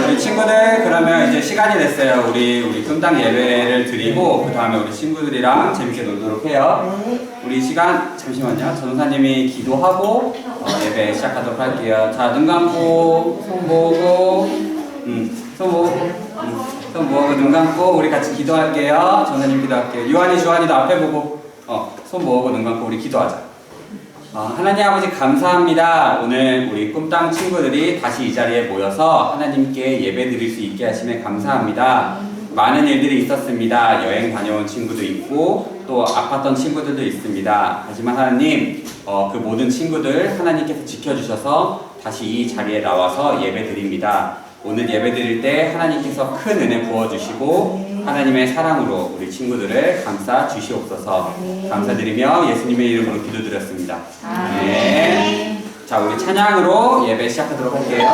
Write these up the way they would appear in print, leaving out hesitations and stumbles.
우리 친구들 그러면 이제 시간이 됐어요. 우리 금당 예배를 드리고 그 다음에 우리 친구들이랑 재밌게 놀도록 해요. 우리 시간 잠시만요. 전도사님이 기도하고 예배 시작하도록 할게요. 자, 눈 감고 손 모으고 손 모으고 눈 감고 우리 같이 기도할게요. 전도사님 기도할게요. 유한이 주한이도 앞에 보고 손 모으고 눈 감고 우리 기도하자. 하나님 아버지 감사합니다. 오늘 우리 꿈땅 친구들이 다시 이 자리에 모여서 하나님께 예배 드릴 수 있게 하심에 감사합니다. 많은 일들이 있었습니다. 여행 다녀온 친구도 있고 또 아팠던 친구들도 있습니다. 하지만 하나님 그 모든 친구들 하나님께서 지켜주셔서 다시 이 자리에 나와서 예배 드립니다. 오늘 예배 드릴 때 하나님께서 큰 은혜 부어주시고 하나님의 사랑으로 우리 친구들을 감싸 주시옵소서. 감사드리며 예수님의 이름으로 기도드렸습니다. 네. 자, 우리 찬양으로 예배 시작하도록 할게요.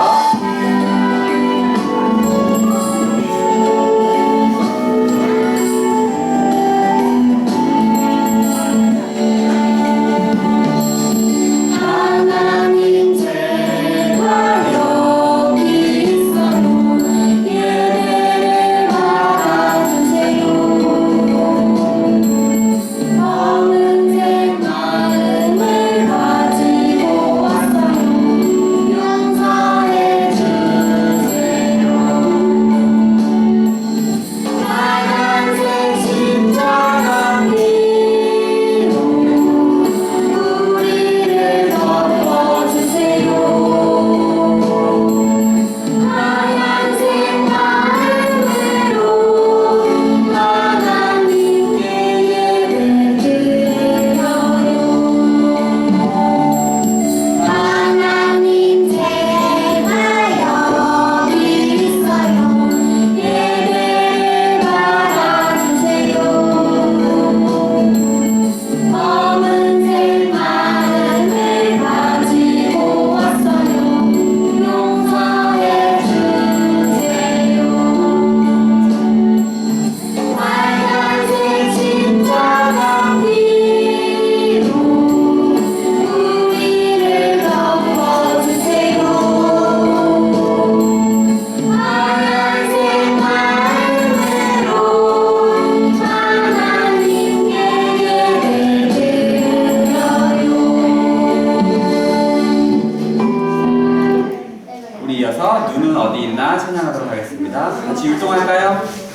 눈은 어디 있나 찬양하도록 하겠습니다. 같이 율동할까요?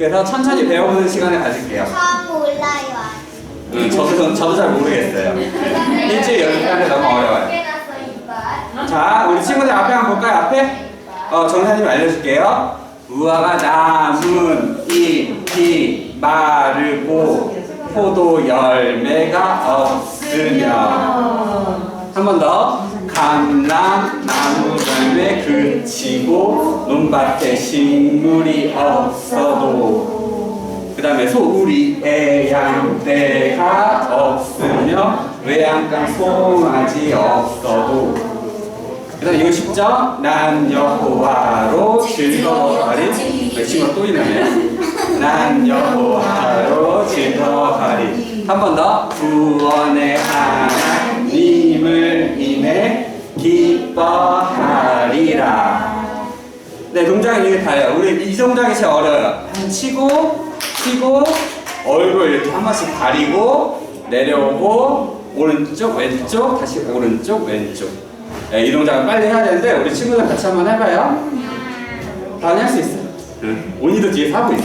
그래서 천천히 배워보는 시간을 가질게요. 저도 잘 모르겠어요. 일주일 연습하는데 너무 어려워요. 자, 우리 친구들 앞에 한번 볼까요? 앞에? 정사님 알려줄게요. 무화과 나무 잎이 마르고 포도 열매가 없으며, 한 번 더. 감람나무 열매 그치고 논밭에 식물이 없어도, 그 다음에 소우리 애양떼가 없으며 외양간 송아지 없어도, 그 다음에 이거 쉽죠? 난 여호와로 즐거워하리. 친구가 또 이러네요. 난 여호와로 즐거워하리. 한 번 더. 구원의 하나님을 인해 기뻐하리라. 네, 동작이 이게 다예요. 우리 이 동작이 제일 어려워요. 치고 얼굴 이렇게 한 번씩 가리고 내려오고 오른쪽 왼쪽 다시 오른쪽 왼쪽. 네, 이 동작을 빨리 해야 되는데 우리 친구들 같이 한번 해봐요. 다은이 할 수 있어. 응. 온이도 뒤에서 하고 있어.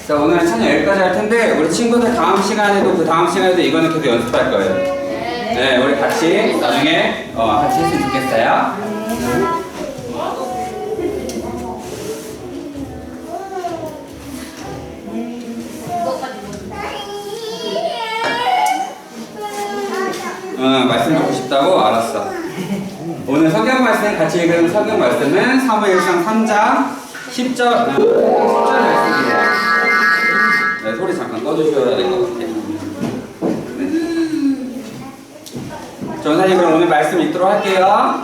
자, 오늘은 찬양 여기까지 할 텐데 우리 친구들 다음 시간에도 그 다음 시간에도 이거는 계속 연습할 거예요. 네, 우리 같이 나중에 같이 했으면 좋겠어요. 말씀 듣고 싶다고? 알았어. 오늘 성경 말씀 같이 읽은 성경 말씀은 사무엘상 3장 10절 말씀이에요. 네, 소리 잠깐 꺼주셔야 될 것 같아요. 네. 전사님 그럼 오늘 말씀 읽도록 할게요.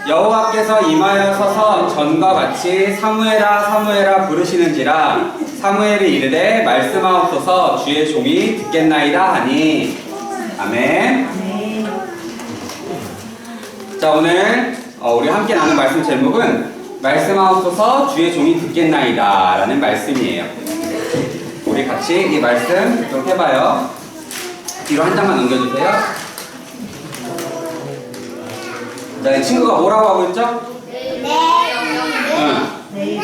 여호와께서 임하여서서 전과 같이 사무엘아 사무엘아 부르시는지라 사무엘이 이르되 말씀하옵소서 주의 종이 듣겠나이다 하니. 아멘. 자, 오늘 우리 함께 나눈 말씀 제목은 말씀하옵소서 주의 종이 듣겠나이다 라는 말씀이에요. 우리 같이 이 말씀 좀 해봐요. 뒤로 한 장만 넘겨주세요. 자, 이 친구가 뭐라고 하고 있죠? 내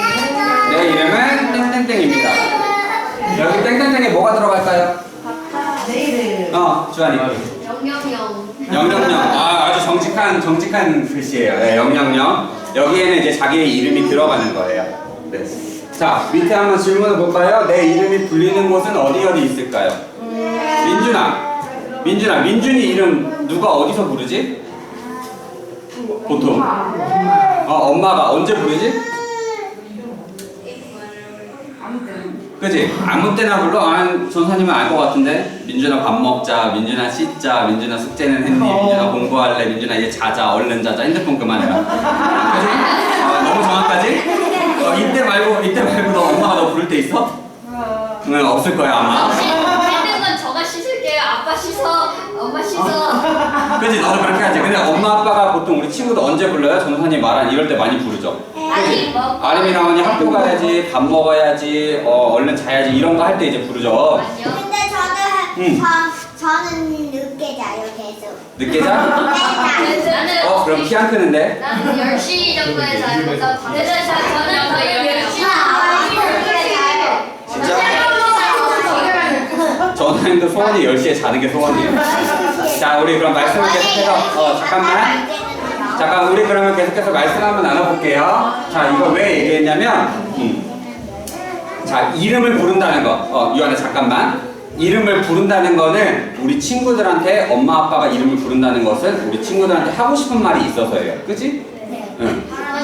이름은 땡땡땡입니다. 여기 땡땡땡에 뭐가 들어갈까요? 내 이름. 주한이. 영영영. 아주 정직한 글씨예요. 네, 영영영. 여기에는 이제 자기의 이름이 들어가는 거예요. 네. 자, 밑에 한번 질문을 볼까요? 내 이름이 불리는 곳은 어디 있을까요? 민준이 이름 누가 어디서 부르지? 보통. 엄마가 언제 부르지? 그치? 아무 때나 불러? 전사님은 알 것 같은데? 민준아 밥 먹자, 민준아 씻자, 민준아 숙제는 했니? 민준아 공부할래? 민준아 이제 자자, 얼른 자자, 핸드폰 그만해라. 그치? 너무 정확하지? 이때 말고 너 엄마가 너 부를 때 있어? 응, 없을 거야 아마. 씻는 건 저가 씻을게요. 아빠 씻어, 엄마 씻어. 그치, 너도 그렇게 하지. 근데 엄마 아빠가 보통 우리 친구들 언제 불러요? 전도사님 말한 이럴 때 많이 부르죠. 아니 뭐. 아림이 라원이 학교 가야지, 밥 먹어야지, 얼른 자야지 이런 거 할 때 이제 부르죠. 아니요. 근데 응. 저는 늦게 자요 계속. 늦게 자? 나는 그럼 키 안 크는데? 나는 10시 정도에 자요. 그래서 저는 10시 전화님도 소원이 10시에 자는 게 소원이에요. 자, 우리 그럼 말씀을 계속해서 잠깐만. 잠깐 우리 그러면 계속해서 말씀 한번 나눠볼게요. 자, 이거 왜 얘기했냐면 자, 이름을 부른다는 거. 유한아 잠깐만. 이름을 부른다는 거는 우리 친구들한테 엄마 아빠가 이름을 부른다는 것은 우리 친구들한테 하고 싶은 말이 있어서예요. 그치? 응.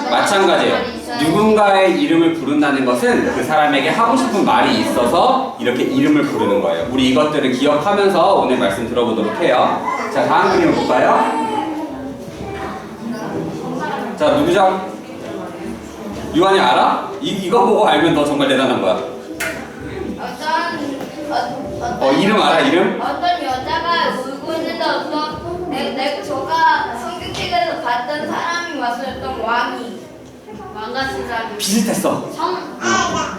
마찬가지예요. 누군가의 이름을 부른다는 것은 그 사람에게 하고 싶은 말이 있어서 이렇게 이름을 부르는 거예요. 우리 이것들을 기억하면서 오늘 말씀 들어보도록 해요. 자, 다음 그림을 볼까요? 자, 누구죠? 유한이 알아? 이거 보고 알면 너 정말 대단한 거야. 이름 알아, 이름? 어떤 여자가 울고 있는데 저가 성경책에서 봤던 사람이 왔었던 왕이 왕 같은 사람이 비슷했어. 성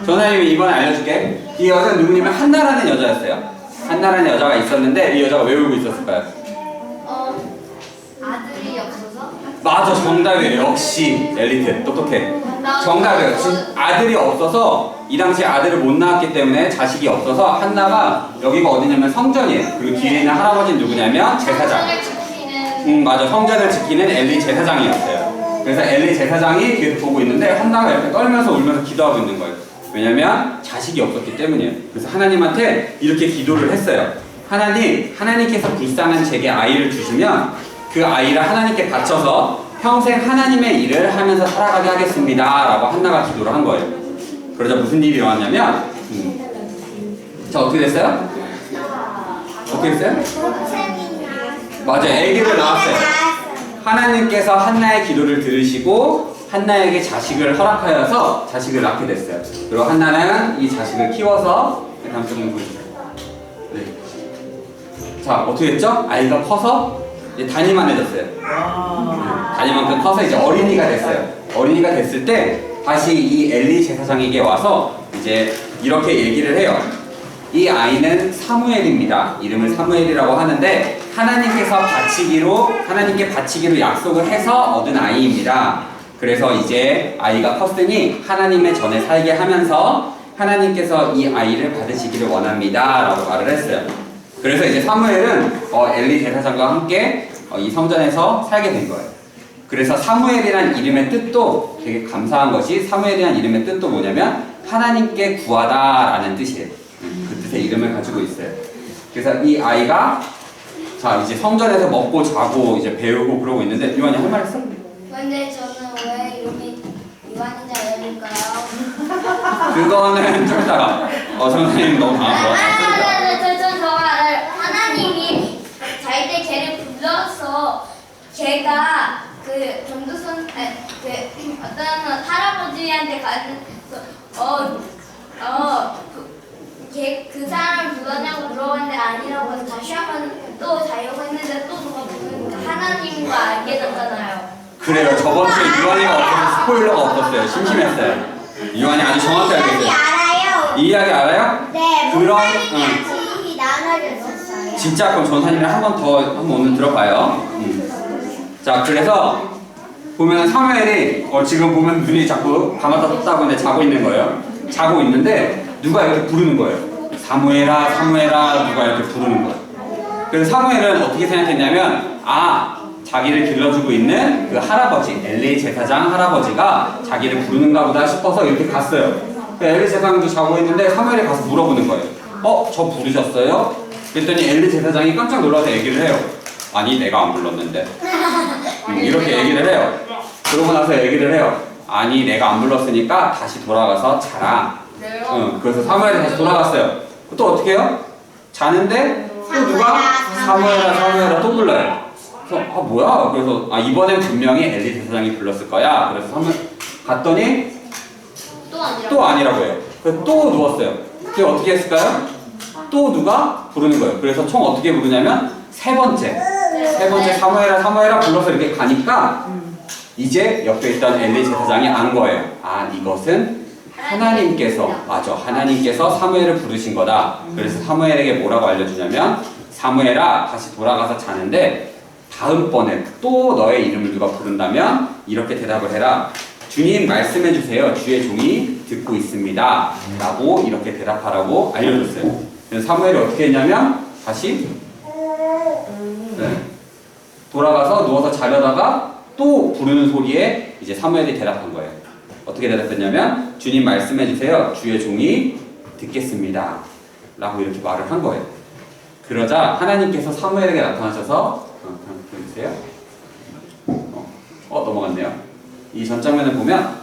전화님이 이번에 알려줄게. 이 여자는 누구냐면 한나라는 여자였어요. 한나라는 여자가 있었는데 이 여자가 왜 울고 있었을까요? 아들이 없어서 맞아, 정답이에요. 역시 엘리트 똑똑해. 정답이에요. 아들이 없어서 이 당시에 아들을 못 낳았기 때문에 자식이 없어서 한나가 여기가 어디냐면 성전이에요. 그리고 뒤에 있는 할아버지는 누구냐면 제사장. 성전을 지키는 맞아, 성전을 지키는 엘리 제사장이었어요. 그래서 엘리 제사장이 뒤에서 보고 있는데 한나가 이렇게 떨면서 울면서 기도하고 있는 거예요. 왜냐면 자식이 없었기 때문이에요. 그래서 하나님한테 이렇게 기도를 했어요. 하나님께서 불쌍한 제게 아이를 주시면 그 아이를 하나님께 바쳐서 평생 하나님의 일을 하면서 살아가게 하겠습니다 라고 한나가 기도를 한 거예요. 그러자 무슨 일이 일어났냐면 자, 어떻게 됐어요? 어떻게 됐어요? 맞아요, 아기를 낳았어요. 하나님께서 한나의 기도를 들으시고 한나에게 자식을 허락하여서 자식을 낳게 됐어요. 그리고 한나는 이 자식을 키워서 다음 쪽으로 보여주세요. 네. 자, 어떻게 됐죠? 아이가 커서 이제 다니만해졌어요. 다니만큼 커서 이제 어린이가 됐어요. 어린이가 됐을 때 다시 이 엘리 제사장에게 와서 이제 이렇게 얘기를 해요. 이 아이는 사무엘입니다. 이름을 사무엘이라고 하는데 하나님께 바치기로 약속을 해서 얻은 아이입니다. 그래서 이제 아이가 컸으니 하나님의 전에 살게 하면서 하나님께서 이 아이를 받으시기를 원합니다 라고 말을 했어요. 그래서 이제 사무엘은 엘리 제사장과 함께 이 성전에서 살게 된 거예요. 그래서 사무엘이란 이름의 뜻도 되게 감사한 것이 사무엘이란 이름의 뜻도 뭐냐면 하나님께 구하다라는 뜻이에요. 그 뜻의 이름을 가지고 있어요. 그래서 이 아이가 자 이제 성전에서 먹고 자고 이제 배우고 그러고 있는데 유한이 할 말 있어? 근데 저는 왜 이름이 이완이냐 이러니까요. 그거는 좀 이따가 선생님 너무 당황스러워. 저 알아요. 하나님이 잘 때 걔를 불러서 걔가 그 전도선 어떤 할아버지한테 가는 그 사람을 불렀냐고 물어봤는데 아니라고 해서 다시 한번 또 자려고 했는데 또 누가 부르니까 하나님과 알게 됐잖아요. 그래요. 저번 주에 유한이가 없어서 스포일러가 없었어요. 심심했어요. 유한이 아주 정확히 알고 있어요. 알아요. 이 이야기 알아요? 네, 그런 목사님이랑 지인이 나눠줬었어요. 진짜 그럼 전사님이랑 한번 오늘 들어봐요. 자, 그래서 보면 사무엘이 지금 보면 눈이 자꾸 감았다 떴다고 근데 자고 있는 거예요. 자고 있는데 누가 이렇게 부르는 거예요. 사무엘아, 사무엘아 누가 이렇게 부르는 거예요. 그래서 사무엘은 어떻게 생각했냐면 자기를 길러주고 있는 그 할아버지 엘리 제사장 할아버지가 자기를 부르는가 보다 싶어서 이렇게 갔어요. 엘리 제사장도 자고 있는데 사무엘이 가서 물어보는 거예요. 저 부르셨어요? 그랬더니 엘리 제사장이 깜짝 놀라서 얘기를 해요. 아니 내가 안 불렀는데. 이렇게 얘기를 해요. 그러고 나서 얘기를 해요. 아니 내가 안 불렀으니까 다시 돌아가서 자라. 그래서 사무엘이 다시 돌아갔어요. 또 어떻게 해요? 자는데 또 누가 사무엘아 또 불러요. 그래서 뭐야? 그래서 이번엔 분명히 엘리 제사장이 불렀을 거야. 그래서 갔더니 또 아니라고 해요. 그래서 또 누웠어요. 그게 어떻게 했을까요? 또 누가 부르는 거예요. 그래서 총 어떻게 부르냐면 세 번째 사무엘아 사무엘아 불러서 이렇게 가니까 이제 옆에 있던 엘리 제사장이 안 거예요. 아, 이것은 하나님께서 사무엘을 부르신 거다. 그래서 사무엘에게 뭐라고 알려주냐면, 사무엘아 다시 돌아가서 자는데 다음번에 또 너의 이름을 누가 부른다면 이렇게 대답을 해라. 주님 말씀해 주세요. 주의 종이 듣고 있습니다. 라고 이렇게 대답하라고 알려줬어요. 그래서 사무엘이 어떻게 했냐면 다시 돌아가서 누워서 자려다가 또 부르는 소리에 이제 사무엘이 대답한 거예요. 어떻게 대답했냐면, 주님 말씀해 주세요. 주의 종이 듣겠습니다. 라고 이렇게 말을 한 거예요. 그러자 하나님께서 사무엘에게 나타나셔서 보여주세요. 넘어갔네요. 이 전 장면을 보면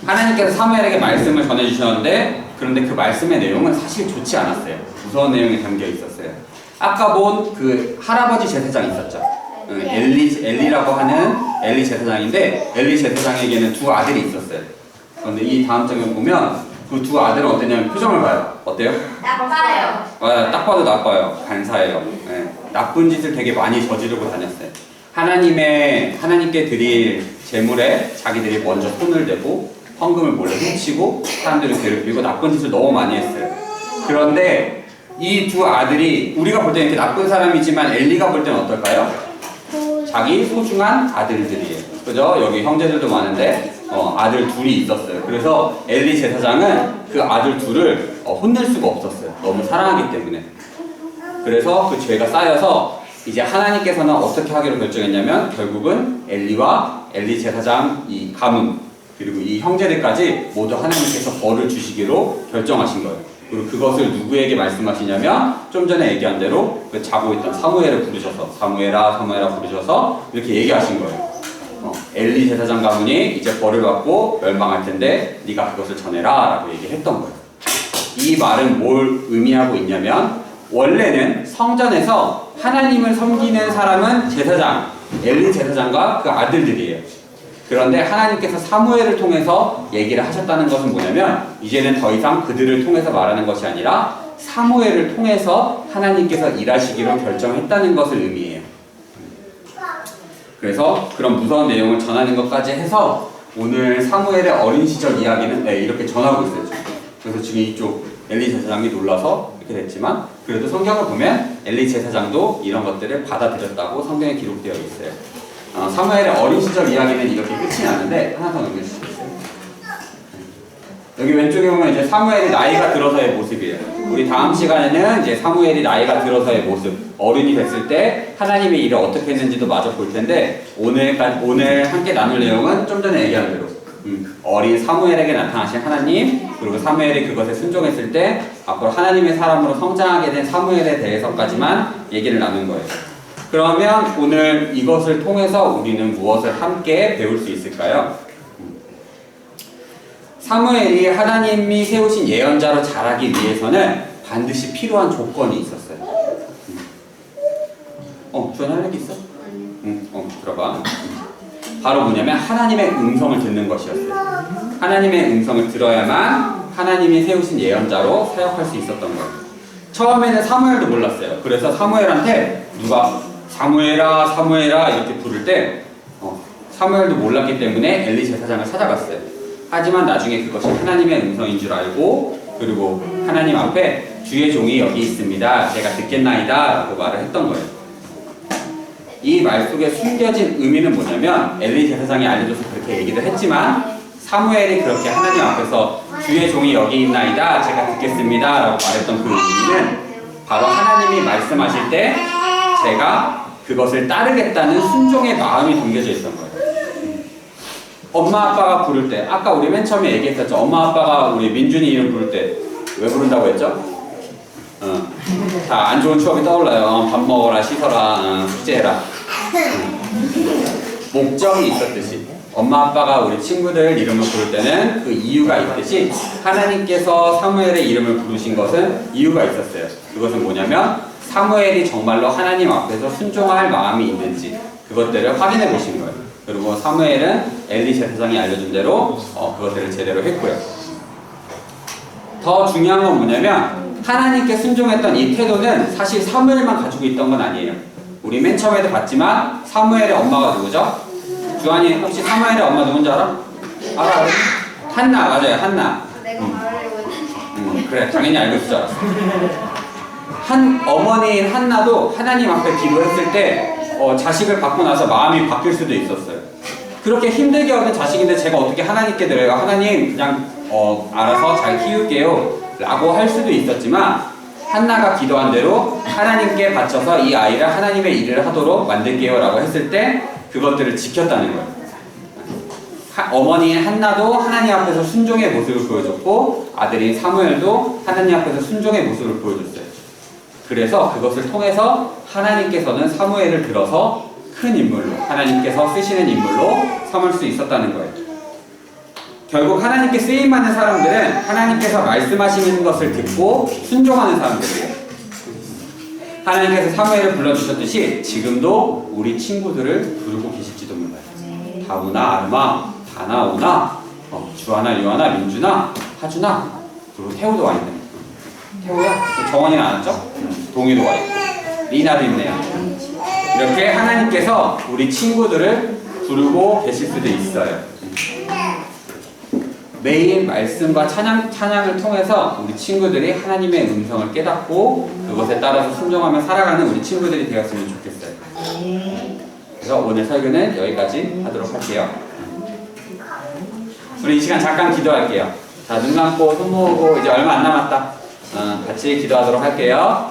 하나님께서 사무엘에게 말씀을 전해주셨는데, 그런데 그 말씀의 내용은 사실 좋지 않았어요. 무서운 내용이 담겨 있었어요. 아까 본 그 할아버지 제사장 있었죠. 엘리라고 하는 엘리 제사장인데, 엘리 제사장에게는 두 아들이 있었어요. 그런데 이 다음 장면 보면 그 두 아들은 어땠냐면 표정을 봐요. 어때요? 나빠요. 딱 봐도 나빠요. 간사해요. 나쁜 짓을 되게 많이 저지르고 다녔어요. 하나님께 드릴 제물에 자기들이 먼저 손을 대고 헌금을 몰래 훔치고 사람들을 괴롭히고 나쁜 짓을 너무 많이 했어요. 그런데 이 두 아들이 우리가 볼 때는 이렇게 나쁜 사람이지만 엘리가 볼 때는 어떨까요? 자기 소중한 아들들이에요. 그죠? 여기 형제들도 많은데 아들 둘이 있었어요. 그래서 엘리 제사장은 그 아들 둘을 혼낼 수가 없었어요. 너무 사랑하기 때문에. 그래서 그 죄가 쌓여서 이제 하나님께서는 어떻게 하기로 결정했냐면, 결국은 엘리와 엘리 제사장 이 가문 그리고 이 형제들까지 모두 하나님께서 벌을 주시기로 결정하신 거예요. 그리고 그것을 누구에게 말씀하시냐면, 좀 전에 얘기한 대로 그 자고 있던 사무엘을 부르셔서 사무엘아 부르셔서 이렇게 얘기하신 거예요. 엘리 제사장 가문이 이제 벌을 받고 멸망할 텐데 네가 그것을 전해라 라고 얘기했던 거예요. 이 말은 뭘 의미하고 있냐면, 원래는 성전에서 하나님을 섬기는 사람은 제사장, 엘리 제사장과 그 아들들이에요. 그런데 하나님께서 사무엘을 통해서 얘기를 하셨다는 것은 뭐냐면, 이제는 더 이상 그들을 통해서 말하는 것이 아니라 사무엘을 통해서 하나님께서 일하시기로 결정했다는 것을 의미해요. 그래서 그런 무서운 내용을 전하는 것까지 해서 오늘 사무엘의 어린 시절 이야기는 이렇게 전하고 있어요. 그래서 지금 이쪽 엘리 제사장이 놀라서 이렇게 됐지만, 그래도 성경을 보면 엘리 제사장도 이런 것들을 받아들였다고 성경에 기록되어 있어요. 사무엘의 어린 시절 이야기는 이렇게 끝이 나는데, 하나 더 넘겨주시겠어요? 여기 왼쪽에 보면 이제 사무엘이 나이가 들어서의 모습이에요. 우리 다음 시간에는 이제 사무엘이 나이가 들어서의 모습, 어른이 됐을 때 하나님의 일을 어떻게 했는지도 마저 볼 텐데, 오늘 함께 나눌 내용은 좀 전에 얘기한 대로 어린 사무엘에게 나타나신 하나님, 그리고 사무엘이 그것에 순종했을 때 앞으로 하나님의 사람으로 성장하게 된 사무엘에 대해서까지만 얘기를 나눈 거예요. 그러면 오늘 이것을 통해서 우리는 무엇을 함께 배울 수 있을까요? 사무엘이 하나님이 세우신 예언자로 자라기 위해서는 반드시 필요한 조건이 있었어요. 주연 할 얘기 있어? 들어봐. 바로 뭐냐면 하나님의 음성을 듣는 것이었어요. 하나님의 음성을 들어야만 하나님이 세우신 예언자로 사역할 수 있었던 거예요. 처음에는 사무엘도 몰랐어요. 그래서 사무엘한테 누가 사무엘아 사무엘아 이렇게 부를 때 사무엘도 몰랐기 때문에 엘리 제사장을 찾아갔어요. 하지만 나중에 그것이 하나님의 음성인 줄 알고, 그리고 하나님 앞에 주의 종이 여기 있습니다. 제가 듣겠나이다 라고 말을 했던 거예요. 이 말 속에 숨겨진 의미는 뭐냐면, 엘리 제사장이 알려줘서 그렇게 얘기를 했지만 사무엘이 그렇게 하나님 앞에서 주의 종이 여기 있나이다 제가 듣겠습니다 라고 말했던 그 의미는 바로 하나님이 말씀하실 때 제가 그것을 따르겠다는 순종의 마음이 담겨져 있던 거예요. 엄마 아빠가 부를 때, 아까 우리 맨 처음에 얘기했었죠. 엄마 아빠가 우리 민준이 이름 부를 때 왜 부른다고 했죠? 다 안 좋은 추억이 떠올라요. 밥 먹어라, 씻어라, 숙제해라. 목적이 있었듯이 엄마 아빠가 우리 친구들 이름을 부를 때는 그 이유가 있듯이 하나님께서 사무엘의 이름을 부르신 것은 이유가 있었어요. 그것은 뭐냐면 사무엘이 정말로 하나님 앞에서 순종할 마음이 있는지 그것들을 확인해 보신 거예요. 그리고 사무엘은 엘리 제사장이 알려준 대로 그것들을 제대로 했고요. 더 중요한 건 뭐냐면 하나님께 순종했던 이 태도는 사실 사무엘만 가지고 있던 건 아니에요. 우리 맨 처음에도 봤지만 사무엘의 엄마가 누구죠? 주한이 혹시 사무엘의 엄마 누군지 알아? 알아? 한나 맞아요. 한나. 내가 말하려고 했는데. 그래 당연히 알고 있을 줄 알았어. 한 어머니인 한나도 하나님 앞에 기도했을 때 자식을 받고 나서 마음이 바뀔 수도 있었어요. 그렇게 힘들게 얻은 자식인데 제가 어떻게 하나님께 드려요? 하나님 그냥 알아서 잘 키울게요 라고 할 수도 있었지만 한나가 기도한 대로 하나님께 바쳐서 이 아이를 하나님의 일을 하도록 만들게요 라고 했을 때 그것들을 지켰다는 거예요. 어머니인 한나도 하나님 앞에서 순종의 모습을 보여줬고 아들인 사무엘도 하나님 앞에서 순종의 모습을 보여줬어요. 그래서 그것을 통해서 하나님께서는 사무엘을 들어서 큰 인물로 하나님께서 쓰시는 인물로 삼을 수 있었다는 거예요. 결국 하나님께 쓰임받는 사람들은 하나님께서 말씀하시는 것을 듣고 순종하는 사람들이에요. 하나님께서 사무엘을 불러주셨듯이 지금도 우리 친구들을 부르고 계실지도 몰라요. 다우나, 아르마, 다나오나, 주하나, 유하나, 민주나, 하주나, 그리고 태우도 와 있네. 태우야? 정원이는 안 왔죠? 동희도 와 있고 리나도 있네요. 이렇게 하나님께서 우리 친구들을 부르고 계실 수도 있어요. 매일 말씀과 찬양을 통해서 우리 친구들이 하나님의 음성을 깨닫고 그것에 따라서 순종하며 살아가는 우리 친구들이 되었으면 좋겠어요. 그래서 오늘 설교는 여기까지 하도록 할게요. 우리 이 시간 잠깐 기도할게요. 자, 눈 감고 손 모으고 이제 얼마 안 남았다. 같이 기도하도록 할게요.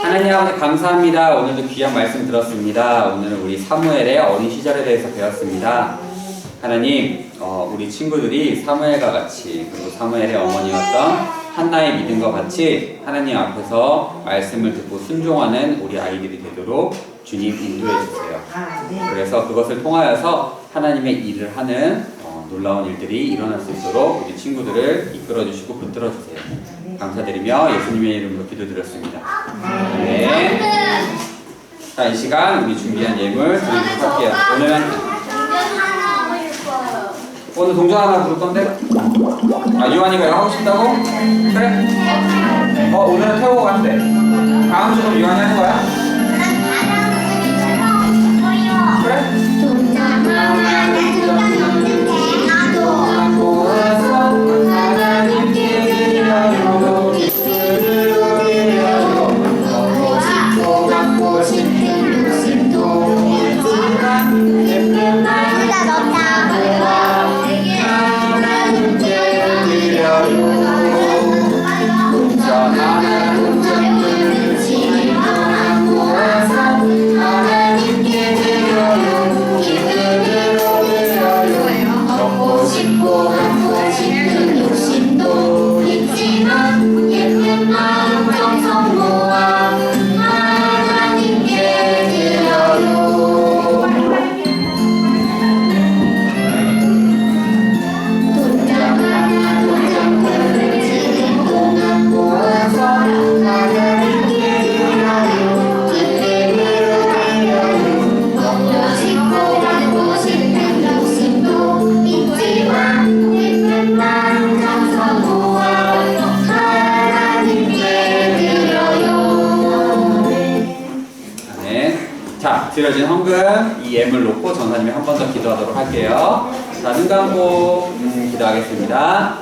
하나님 아버지 감사합니다. 오늘도 귀한 말씀 들었습니다. 오늘은 우리 사무엘의 어린 시절에 대해서 배웠습니다. 하나님, 우리 친구들이 사무엘과 같이 그리고 사무엘의 어머니였던 한나의 믿음과 같이 하나님 앞에서 말씀을 듣고 순종하는 우리 아이들이 되도록 주님 인도해 주세요. 그래서 그것을 통하여서 하나님의 일을 하는 놀라운 일들이 일어날 수 있도록 우리 친구들을 이끌어 주시고 붙들어 주세요. 감사드리며 예수님의 이름으로 기도드렸습니다. 네. 자, 이 시간 우리 준비한 예물 드리도록 할게요. 오늘 동전 하나 부를 건데? 유한이가 이거 하고 싶다고? 그래? 오늘은 태우고 간대. 다음 주는 유한이 하는 거야? 그래? 드려진 헌금 이 예물 놓고 전사님이 한 번 더 기도하도록 할게요. 자, 눈 감고 기도하겠습니다.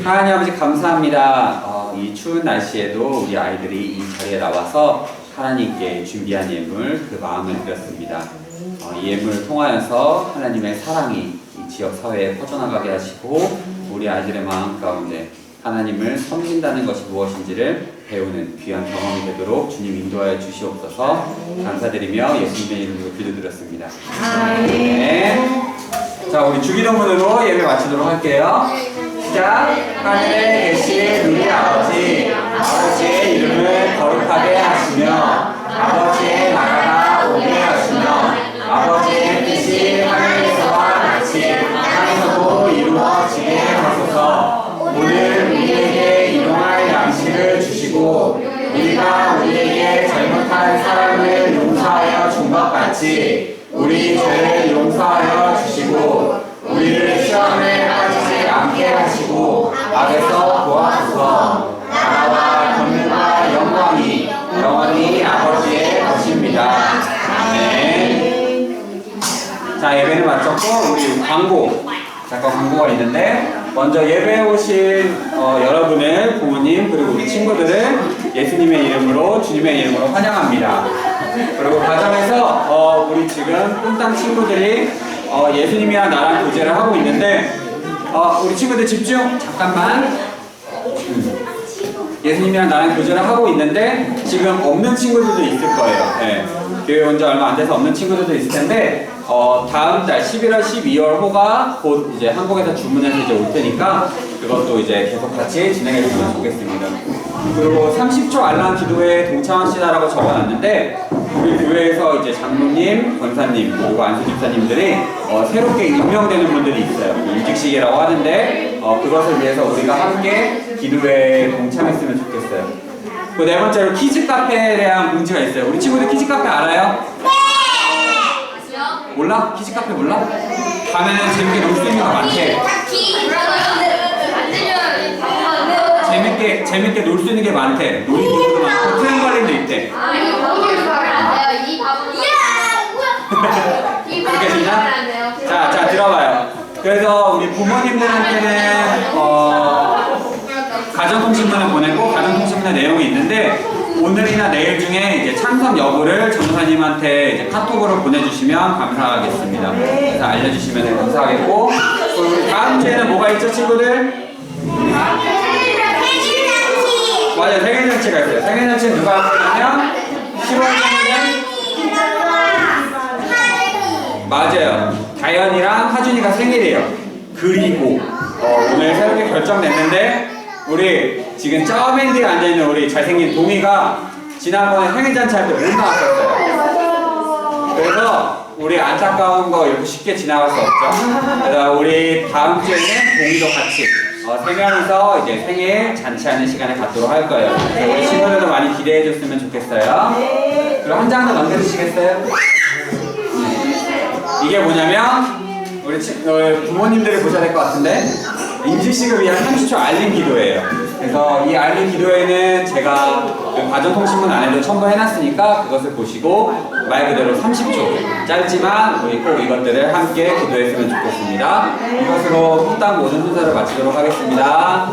하나님 아버지 감사합니다. 이 추운 날씨에도 우리 아이들이 이 자리에 나와서 하나님께 준비한 예물 그 마음을 드렸습니다. 이 예물을 통하여서 하나님의 사랑이 이 지역 사회에 퍼져나가게 하시고 우리 아이들의 마음 가운데 하나님을 섬긴다는 것이 무엇인지를 배우는 귀한 경험이 되도록 주님 인도하여 주시옵소서. 감사드리며 예수님의 이름으로 기도드렸습니다. 네. 자, 우리 주기도문으로 예배 마치도록 할게요. 시작. 하늘에 계신 우리 아버지, 아버지의 이름을 거룩하게 하시며 아버지의 나라가 오게 하시며 아버지의 뜻이 하늘에서와 같이 땅에서도 이루어지게 하소서. 오늘 우리에게 일용할 양식을 주시고 우리가 우리에게 잘못한 사람을 용서하여 준 것 같이 우리 죄를 용서하여 주시고 우리를 시험에 빠지지 않게 하시고 앞에서 도와주소서. 나라와 권능과 영광이 영원히 아버지의 것입니다. 아멘. 자, 예배는 마쳤고 우리 잠깐 광고가 있는데, 먼저 예배에 오신 여러분을, 부모님 그리고 우리 친구들을 예수님의 이름으로, 주님의 이름으로 환영합니다. 그리고 가정에서 우리 지금 꿈땅 친구들이 예수님이랑 나랑 교제를 하고 있는데, 우리 친구들 집중 잠깐만. 예수님이랑 나랑 교제를 하고 있는데 지금 없는 친구들도 있을 거예요. 네. 교회 온 지 얼마 안 돼서 없는 친구들도 있을 텐데, 다음 달 11월, 12월 호가 곧 이제 한국에서 주문해서 이제 올 테니까 그것도 이제 계속 같이 진행해 주시면 좋겠습니다. 그리고 30초 알람 기도에 동참하시라고 적어놨는데, 우리 교회에서 이제 장로님, 권사님, 그리고 안수 집사님들이 새롭게 임명되는 분들이 있어요. 임직식이라고 하는데, 그것을 위해서 우리가 함께 기도에 동참했으면 좋겠어요. 그 네 번째로 키즈 카페에 대한 공지가 있어요. 우리 친구들 키즈 카페 알아요? 몰라? 키즈 카페 몰라? 가면 재밌게 놀 수 있는 거 많대. 재밌게 놀 수 있는 게 많대. 놀이기구도 많고 트램펄린도 있대. 그렇게 되냐? 자, 들어봐요. 그래서 우리 부모님들한테는 가정통신문을 보내고, 가정통신문의 내용이 있는데, 오늘이나 내일 중에 이제 참석 여부를 전도사님한테 이제 카톡으로 보내주시면 감사하겠습니다. 그래서 알려주시면 감사하겠고, 그리고 다음 주에는 뭐가 있죠, 친구들? 맞아요, 생일잔치가 있어요. 생일잔치는 누가 하냐면 10월 3일에 맞아요, 다현이랑 하준이가 생일이에요. 그리고 오늘 새롭게 결정냈는데, 우리 지금 저맨 뒤에 앉아있는 우리 잘생긴 동이가 지난번에 생일잔치 할 때 못 나왔었어요. 그래서 우리 안타까운 거 이렇게 쉽게 지나갈 수 없죠. 그래서 우리 다음 주에는 동이도 같이 세 명이서 이제 생일 잔치하는 시간을 갖도록 할 거예요. 그래서 우리 친구들도 많이 기대해 줬으면 좋겠어요. 그럼 한 장 더 넘겨주시겠어요? 이게 뭐냐면 우리 부모님들이 보셔야 될 것 같은데, 임직식을 위한 30초 알림 기도예요. 그래서 이 알림 기도에는 제가 그 가정통신문 안에도 첨부해놨으니까 그것을 보시고 말 그대로 30초 짧지만 우리 꼭 이것들을 함께 기도했으면 좋겠습니다. 이것으로 꿈땅 모든 순서를 마치도록 하겠습니다.